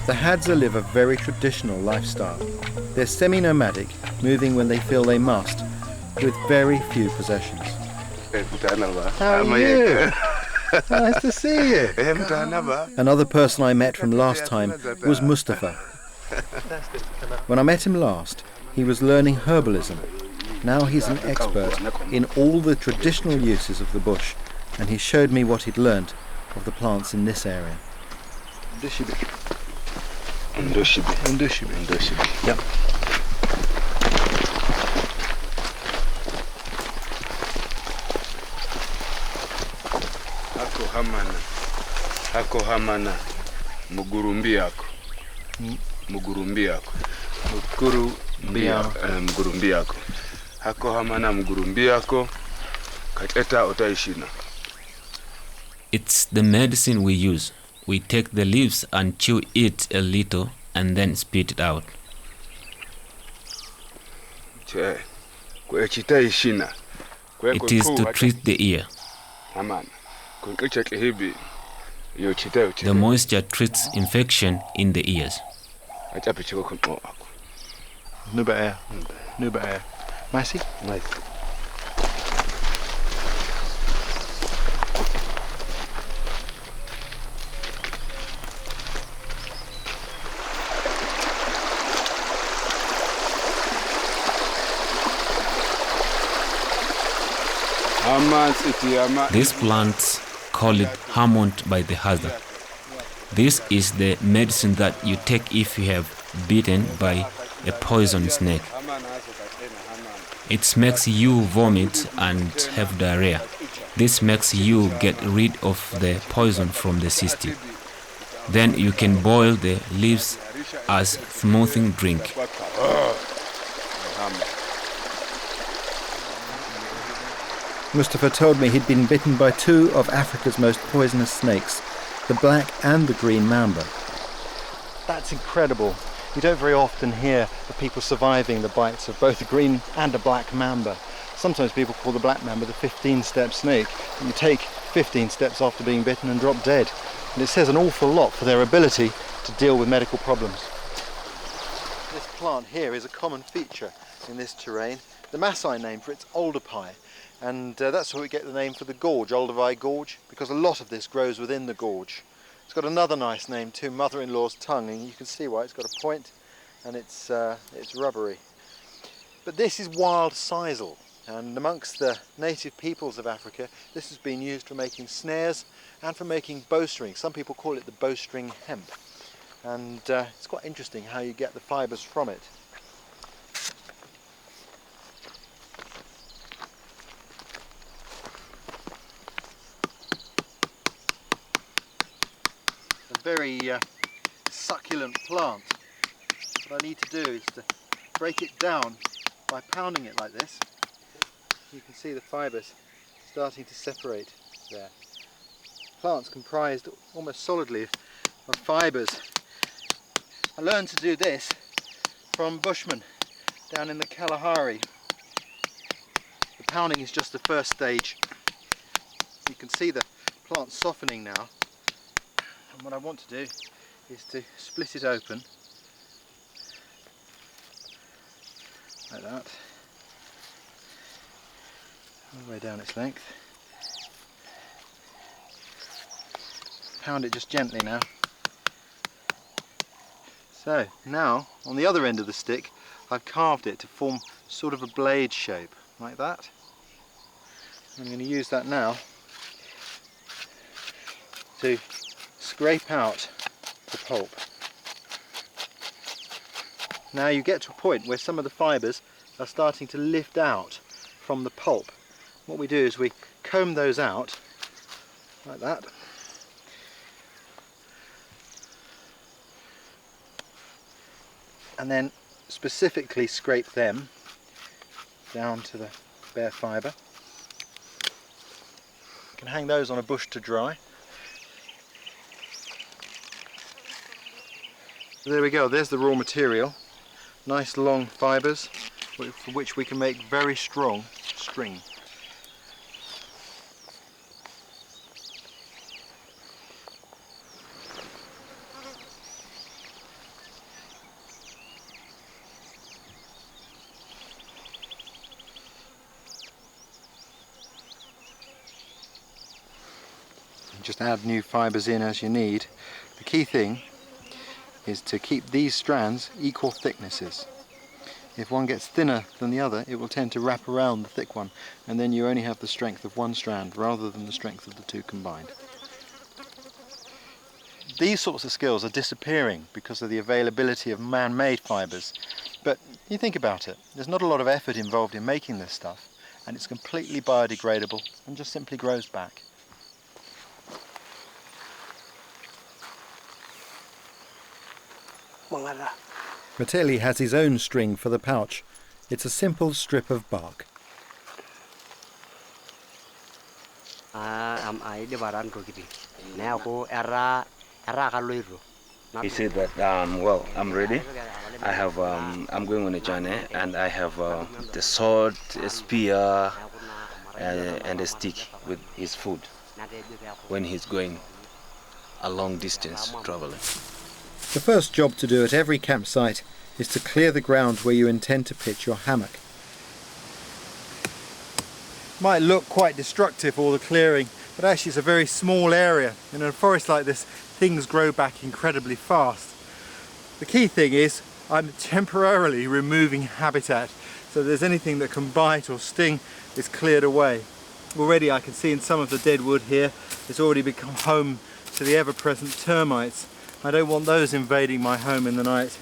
The Hadza live a very traditional lifestyle. They're semi-nomadic, moving when they feel they must, with very few possessions. How are you? Nice to see you. Another person I met from last time was Mustafa. When I met him last, he was learning herbalism. Now he's an expert in all the traditional uses of the bush, and he showed me what he'd learnt of the plants in this area. Yep. Hako hamana mugurumbi yako. Hako hamana mugurumbi yako kateta otaishina. It's the medicine we use. We take the leaves and chew it a little and then spit it out. It is to treat the ear. The moisture treats infection in the ears. Nuba air. Maasai? Nice. These plants call it Hammond by the Hadza. This is the medicine that you take if you have bitten by a poison snake. It makes you vomit and have diarrhea. This makes you get rid of the poison from the system. Then you can boil the leaves as smoothing drink. Mustafa told me he'd been bitten by two of Africa's most poisonous snakes, the black and the green mamba. That's incredible. You don't very often hear of people surviving the bites of both a green and a black mamba. Sometimes people call the black mamba the 15-step snake. You take 15 steps after being bitten and drop dead. And it says an awful lot for their ability to deal with medical problems. This plant here is a common feature in this terrain. The Maasai name for it's alderpai. And that's where we get the name for the gorge, Olduvai Gorge, because a lot of this grows within the gorge. It's got another nice name too, mother-in-law's tongue, and you can see why. It's got a point and it's rubbery. But this is wild sisal, and amongst the native peoples of Africa, this has been used for making snares and for making bowstrings. Some people call it the bowstring hemp, and it's quite interesting how you get the fibres from it. Very succulent plant. What I need to do is to break it down by pounding it like this. You can see the fibres starting to separate there. Plant's comprised almost solidly of fibres. I learned to do this from bushmen down in the Kalahari. The pounding is just the first stage. You can see the plant softening now. And what I want to do is to split it open like that, all the way down its length. Pound it just gently now. So now on the other end of the stick I've carved it to form sort of a blade shape like that. I'm going to use that now to scrape out the pulp. Now you get to a point where some of the fibres are starting to lift out from the pulp. What we do is we comb those out like that. And then specifically scrape them down to the bare fibre. You can hang those on a bush to dry. There we go, there's the raw material. Nice long fibres for which we can make very strong string. just add new fibres in as you need. The key thing is to keep these strands equal thicknesses. If one gets thinner than the other, it will tend to wrap around the thick one, and then you only have the strength of one strand rather than the strength of the two combined. These sorts of skills are disappearing because of the availability of man-made fibres. But you think about it, there's not a lot of effort involved in making this stuff, and it's completely biodegradable and just simply grows back. Mateli has his own string for the pouch. It's a simple strip of bark. He said that, well, I'm ready. I have, I'm going on a journey, and I have the sword, a spear, and a stick with his food when he's going a long distance traveling. The first job to do at every campsite is to clear the ground where you intend to pitch your hammock. Might look quite destructive, all the clearing, but actually it's a very small area. In a forest like this, things grow back incredibly fast. The key thing is I'm temporarily removing habitat, so there's anything that can bite or sting is cleared away. Already I can see in some of the dead wood here, it's already become home to the ever-present termites. I don't want those invading my home in the night.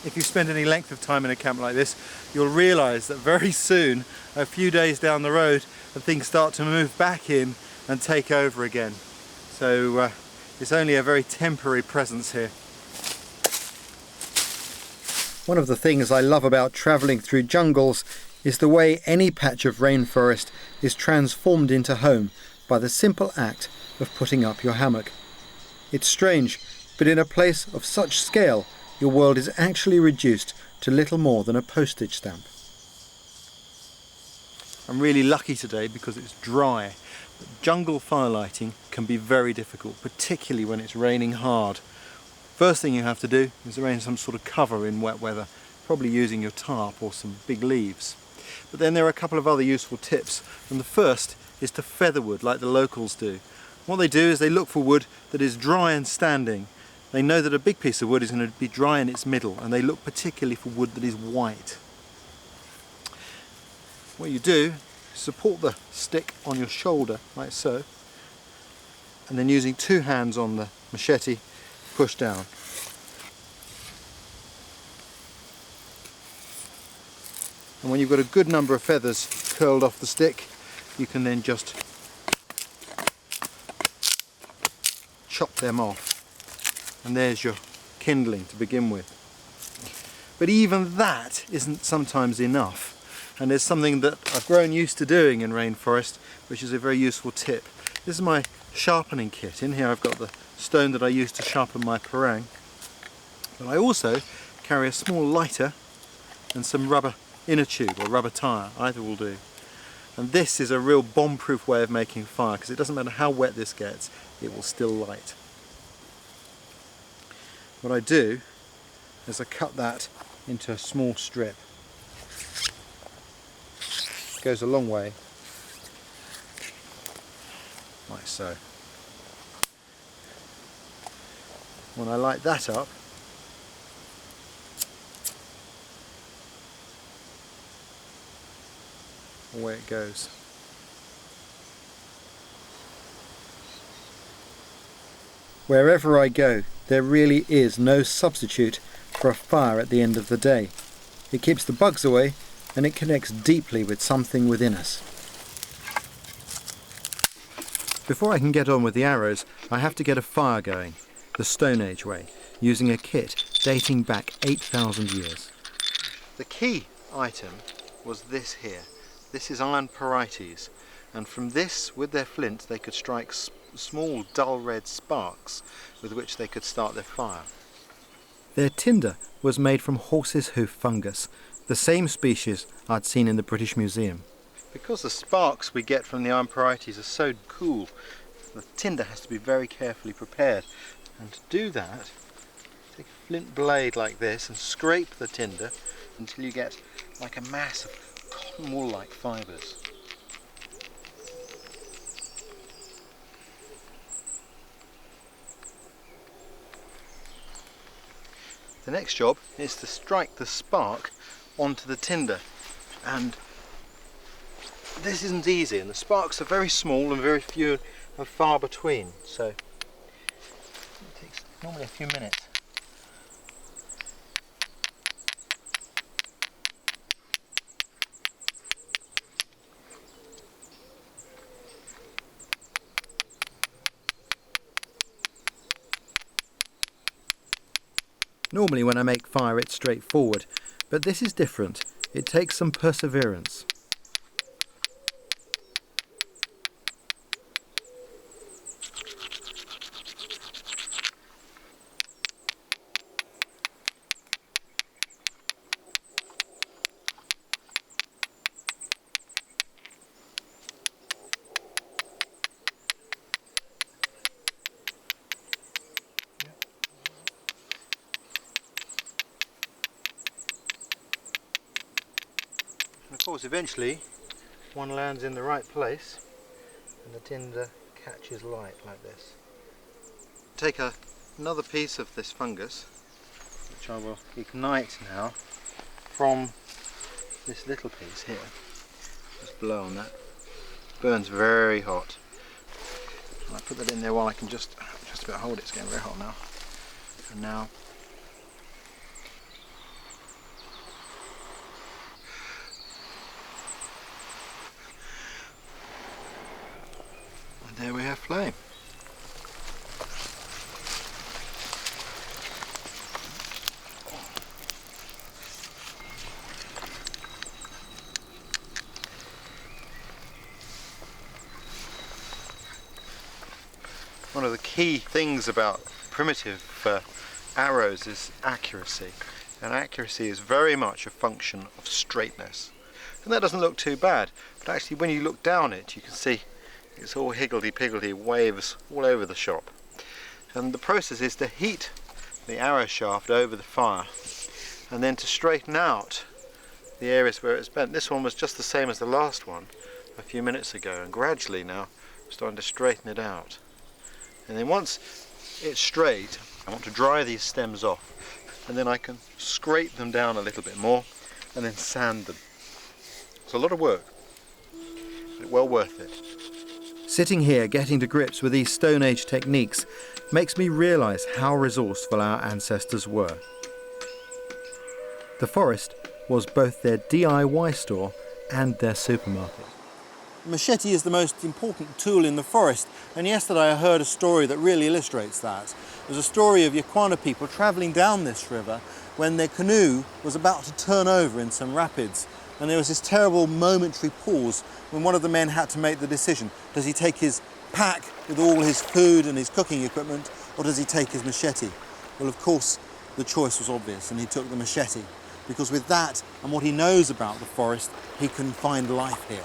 If you spend any length of time in a camp like this, you'll realise that very soon, a few days down the road, things start to move back in and take over again. So it's only a very temporary presence here. One of the things I love about travelling through jungles is the way any patch of rainforest is transformed into home by the simple act of putting up your hammock. It's strange, but in a place of such scale, your world is actually reduced to little more than a postage stamp. I'm really lucky today because it's dry. But jungle firelighting can be very difficult, particularly when it's raining hard. First thing you have to do is arrange some sort of cover in wet weather, probably using your tarp or some big leaves. But then there are a couple of other useful tips, and the first is to feather wood like the locals do. What they do is they look for wood that is dry and standing. They know that a big piece of wood is going to be dry in its middle, and they look particularly for wood that is white. What you do is support the stick on your shoulder like so, and then using two hands on the machete, push down. And when you've got a good number of feathers curled off the stick, you can then just chop them off. And there's your kindling to begin with. But even that isn't sometimes enough. And there's something that I've grown used to doing in rainforest, which is a very useful tip. This is my sharpening kit. In here I've got the stone that I use to sharpen my parang. But I also carry a small lighter and some rubber inner tube or rubber tire, either will do. And this is a real bomb-proof way of making fire, because it doesn't matter how wet this gets, it will still light. What I do is I cut that into a small strip. It goes a long way, like so. When I light that up, away it goes. Wherever I go, there really is no substitute for a fire at the end of the day. It keeps the bugs away, and it connects deeply with something within us. Before I can get on with the arrows, I have to get a fire going, the Stone Age way, using a kit dating back 8,000 years. The key item was this here. This is iron porites, and from this, with their flint, they could strike small dull red sparks with which they could start their fire. Their tinder was made from horse's hoof fungus, the same species I'd seen in the British Museum. Because the sparks we get from the iron porites are so cool, the tinder has to be very carefully prepared. And to do that, take a flint blade like this and scrape the tinder until you get like a mass of cotton wool-like fibres. The next job is to strike the spark onto the tinder, and this isn't easy, and the sparks are very small and very few and far between, so it takes normally a few minutes. Normally when I make fire it's straightforward, but this is different. It takes some perseverance. And of course eventually one lands in the right place and the tinder catches light like this. Take another piece of this fungus, which I will ignite now from this little piece here. Just blow on that. It burns very hot. And I put that in there while I can just about hold it. It's getting very hot now. And now there we have flame. One of the key things about primitive arrows is accuracy, and accuracy is very much a function of straightness. And that doesn't look too bad, but actually when you look down it you can see it's all higgledy-piggledy, waves all over the shop. And the process is to heat the arrow shaft over the fire and then to straighten out the areas where it's bent. This one was just the same as the last one a few minutes ago, and gradually now I'm starting to straighten it out. And then once it's straight, I want to dry these stems off, and then I can scrape them down a little bit more and then sand them. It's a lot of work, but well worth it. Sitting here getting to grips with these Stone Age techniques makes me realise how resourceful our ancestors were. The forest was both their DIY store and their supermarket. The machete is the most important tool in the forest, and yesterday I heard a story that really illustrates that. There's a story of Yukwana people travelling down this river when their canoe was about to turn over in some rapids, and there was this terrible momentary pause when one of the men had to make the decision. Does he take his pack with all his food and his cooking equipment, or does he take his machete? Well, of course, the choice was obvious, and he took the machete, because with that and what he knows about the forest, he can find life here.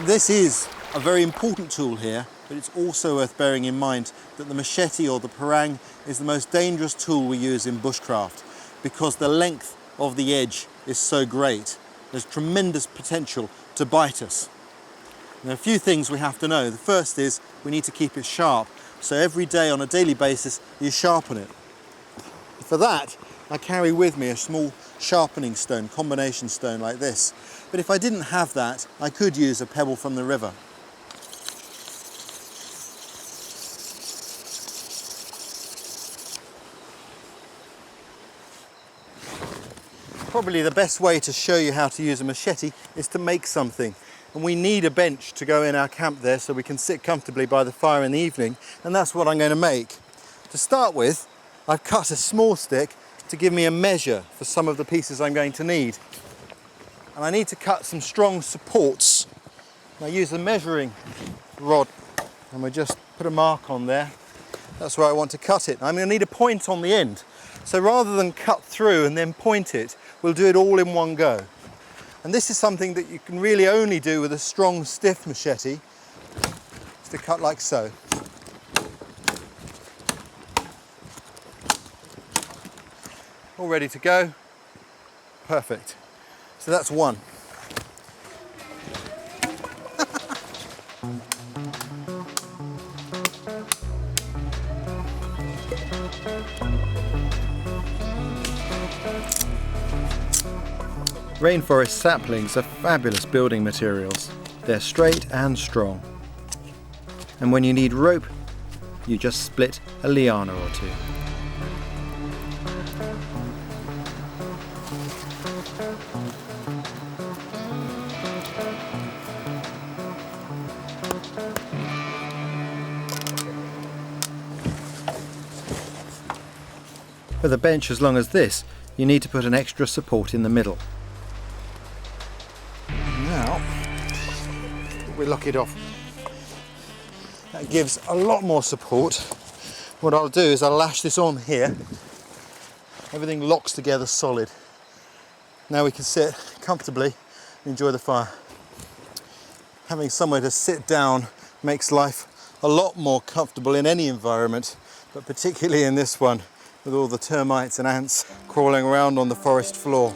This is a very important tool here, but it's also worth bearing in mind that the machete or the parang is the most dangerous tool we use in bushcraft, because the length of the edge is so great. There's tremendous potential to bite us. There are a few things we have to know. The first is we need to keep it sharp, so every day on a daily basis you sharpen it. For that I carry with me a small sharpening stone, combination stone like this. But if I didn't have that, I could use a pebble from the river. Probably the best way to show you how to use a machete is to make something. And we need a bench to go in our camp there so we can sit comfortably by the fire in the evening, and that's what I'm going to make. To start with, I've cut a small stick to give me a measure for some of the pieces I'm going to need. And I need to cut some strong supports. And I use a measuring rod, and we just put a mark on there. That's where I want to cut it. I'm going to need a point on the end. So rather than cut through and then point it, we'll do it all in one go. And this is something that you can really only do with a strong, stiff machete. Just to cut like so. All ready to go. Perfect. So that's one. Rainforest saplings are fabulous building materials. They're straight and strong. And when you need rope, you just split a liana or two. With a bench as long as this, you need to put an extra support in the middle. Now, we lock it off. That gives a lot more support. What I'll do is I'll lash this on here. Everything locks together solid. Now we can sit comfortably and enjoy the fire. Having somewhere to sit down makes life a lot more comfortable in any environment, but particularly in this one, with all the termites and ants crawling around on the forest floor.